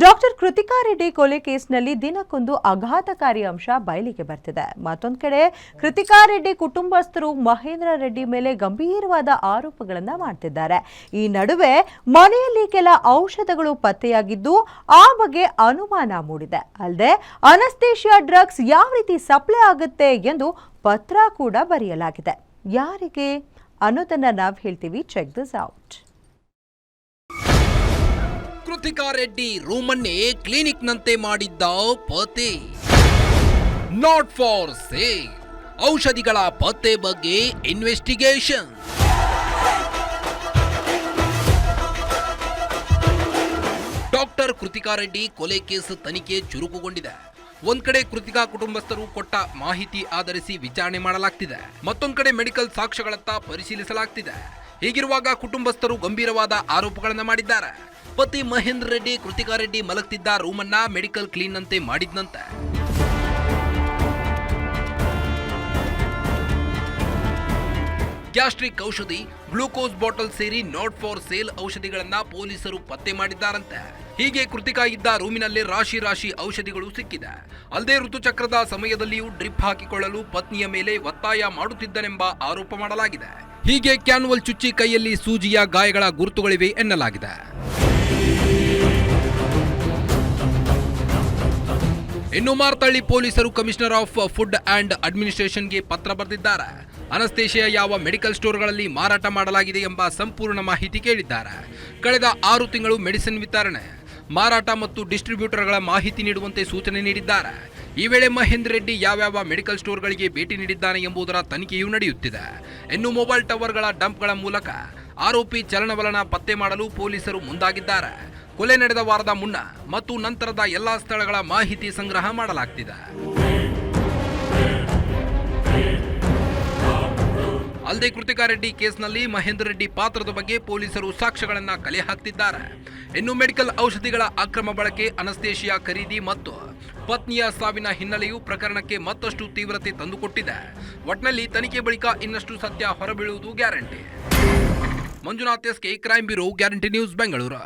Doctor Krithika Reddy ಕೊಲೆ ಕೇಸ್ನಲ್ಲಿ ದಿನಕ್ಕೊಂದು ಆಘಾತಕಾರಿ ಅಂಶ ಬಯಲಿಗೆ ಬರ್ತಿದೆ. ಮತ್ತೊಂದು ಕಡೆ ಕೃತಿಕಾ ರೆಡ್ಡಿ ಕುಟುಂಬಸ್ಥರು ಮಹೇಂದ್ರ ರೆಡ್ಡಿ ಮೇಲೆ ಗಂಭೀರವಾದ ಆರೋಪಗಳನ್ನು ಮಾಡ್ತಿದ್ದಾರೆ. ಈ ನಡುವೆ ಮನೆಯಲ್ಲಿ ಕೆಲ ಔಷಧಗಳು ಪತ್ತೆಯಾಗಿದ್ದು ಆ ಬಗ್ಗೆ ಅನುಮಾನ ಮೂಡಿದೆ. ಅಲ್ಲದೆ ಅನಸ್ತೇಶಿಯಾ ಡ್ರಗ್ಸ್ ಯಾವ ರೀತಿ ಸಪ್ಲೈ ಆಗುತ್ತೆ ಎಂದು ಪತ್ರ ಕೂಡ ಬರೆಯಲಾಗಿದೆ. ಯಾರಿಗೆ ಅನ್ನೋದನ್ನ ನಾವು ಹೇಳ್ತೀವಿ. Check this out. Krithika Reddy ರೂಮನ್ನೇ ಕ್ಲಿನಿಕ್ ನಂತೆ ಮಾಡಿದ್ದ ಪತ್ತೆ. ನಾಟ್ ಫಾರ್ ಸೇಲ್ ಔಷಧಿಗಳ ಪತ್ತೆ ಬಗ್ಗೆ ಇನ್ವೆಸ್ಟಿಗೇಷನ್. ಡಾಕ್ಟರ್ ಕೃತಿಕಾ ರೆಡ್ಡಿ ಕೊಲೆ ಕೇಸ್ ತನಿಖೆ ಚುರುಕುಗೊಂಡಿದೆ. ಒಂದ್ ಕಡೆ ಕೃತಿಕಾ ಕುಟುಂಬಸ್ಥರು ಕೊಟ್ಟ ಮಾಹಿತಿ ಆಧರಿಸಿ ವಿಚಾರಣೆ ಮಾಡಲಾಗ್ತಿದೆ, ಮತ್ತೊಂದ್ ಕಡೆ ಮೆಡಿಕಲ್ ಸಾಕ್ಷ್ಯಗಳತ್ತ ಪರಿಶೀಲಿಸಲಾಗ್ತಿದೆ. ಹೀಗಿರುವಾಗ ಕುಟುಂಬಸ್ಥರು ಗಂಭೀರವಾದ ಆರೋಪಗಳನ್ನು ಮಾಡಿದ್ದಾರೆ. ಪತಿ ಮಹೇಂದ್ರ ರೆಡ್ಡಿ ಕೃತಿಕಾ ರೆಡ್ಡಿ ಮಲಗ್ತಿದ್ದ ರೂಮನ್ನ ಮೆಡಿಕಲ್ ಕ್ಲೀನ್ ಅಂತೆ ಮಾಡಿದ್ನಂತೆ. ಗ್ಯಾಸ್ಟ್ರಿಕ್ ಔಷಧಿ, ಗ್ಲೂಕೋಸ್ ಬಾಟಲ್ ಸೇರಿ ನಾಟ್ ಫಾರ್ ಸೇಲ್ ಔಷಧಿಗಳನ್ನ ಪೊಲೀಸರು ಪತ್ತೆ ಮಾಡಿದ್ದಾರಂತೆ. ಹೀಗೆ ಕೃತಿಕಾ ಇದ್ದ ರೂಮಿನಲ್ಲಿ ರಾಶಿ ರಾಶಿ ಔಷಧಿಗಳು ಸಿಕ್ಕಿದೆ. ಅಲ್ಲದೆ ಋತುಚಕ್ರದ ಸಮಯದಲ್ಲಿಯೂ ಡ್ರಿಪ್ ಹಾಕಿಕೊಳ್ಳಲು ಪತ್ನಿಯ ಮೇಲೆ ಒತ್ತಾಯ ಮಾಡುತ್ತಿದ್ದನೆಂಬ ಆರೋಪ ಮಾಡಲಾಗಿದೆ. ಹೀಗೆ ಕ್ಯಾನ್ವಲ್ ಚುಚ್ಚಿ ಕೈಯಲ್ಲಿ ಸೂಜಿಯ ಗಾಯಗಳ ಗುರುತುಗಳಿವೆ ಎನ್ನಲಾಗಿದೆ. ಇನ್ನು ಮಾರ್ತಳ್ಳಿ ಪೊಲೀಸರು ಕಮಿಷನರ್ ಆಫ್ ಫುಡ್ ಅಂಡ್ ಅಡ್ಮಿನಿಸ್ಟ್ರೇಷನ್ಗೆ ಪತ್ರ ಬರೆದಿದ್ದಾರೆ. ಅನಸ್ತೇಶಿಯಾ ಯಾವ ಮೆಡಿಕಲ್ ಸ್ಟೋರ್ಗಳಲ್ಲಿ ಮಾರಾಟ ಮಾಡಲಾಗಿದೆ ಎಂಬ ಸಂಪೂರ್ಣ ಮಾಹಿತಿ ಕೇಳಿದ್ದಾರೆ. ಕಳೆದ 6 ತಿಂಗಳು ಮೆಡಿಸಿನ್ ವಿತರಣೆ, ಮಾರಾಟ ಮತ್ತು ಡಿಸ್ಟ್ರಿಬ್ಯೂಟರ್ಗಳ ಮಾಹಿತಿ ನೀಡುವಂತೆ ಸೂಚನೆ ನೀಡಿದ್ದಾರೆ. ಈ ವೇಳೆ ಮಹೇಂದ್ರ ರೆಡ್ಡಿ ಯಾವ್ಯಾವ ಮೆಡಿಕಲ್ ಸ್ಟೋರ್ಗಳಿಗೆ ಭೇಟಿ ನೀಡಿದ್ದಾನೆ ಎಂಬುದರ ತನಿಖೆಯೂ ನಡೆಯುತ್ತಿದೆ. ಇನ್ನು ಮೊಬೈಲ್ ಟವರ್ಗಳ ಡಂಪ್ಗಳ ಮೂಲಕ ಆರೋಪಿ ಚಲನವಲನ ಪತ್ತೆ ಮಾಡಲು ಪೊಲೀಸರು ಮುಂದಾಗಿದ್ದಾರೆ. ಕೊಲೆ ನಡೆದ ವಾರದ ಮುನ್ನ ಮತ್ತು ನಂತರದ ಎಲ್ಲಾ ಸ್ಥಳಗಳ ಮಾಹಿತಿ ಸಂಗ್ರಹ ಮಾಡಲಾಗ್ತಿದೆ. ಅಲ್ಲದೆ ಕೃತಿಕಾ ರೆಡ್ಡಿ ಕೇಸ್ನಲ್ಲಿ ಮಹೇಂದ್ರ ರೆಡ್ಡಿ ಪಾತ್ರದ ಬಗ್ಗೆ ಪೊಲೀಸರು ಸಾಕ್ಷ್ಯಗಳನ್ನು ಕಲೆ ಹಾಕ್ತಿದ್ದಾರೆ. ಇನ್ನು ಮೆಡಿಕಲ್ ಔಷಧಿಗಳ ಅಕ್ರಮ ಬಳಕೆ, ಅನಸ್ತೇಶಿಯಾ ಖರೀದಿ ಮತ್ತು ಪತ್ನಿಯ ಸಾವಿನ ಹಿನ್ನೆಲೆಯೂ ಪ್ರಕರಣಕ್ಕೆ ಮತ್ತಷ್ಟು ತೀವ್ರತೆ ತಂದುಕೊಟ್ಟಿದೆ. ಒಟ್ನಲ್ಲಿ ತನಿಖೆ ಬಳಿಕ ಇನ್ನಷ್ಟು ಸತ್ಯ ಹೊರಬೀಳುವುದು guarantee. Manjunath SK, crime bureau, guarantee news, Bengaluru.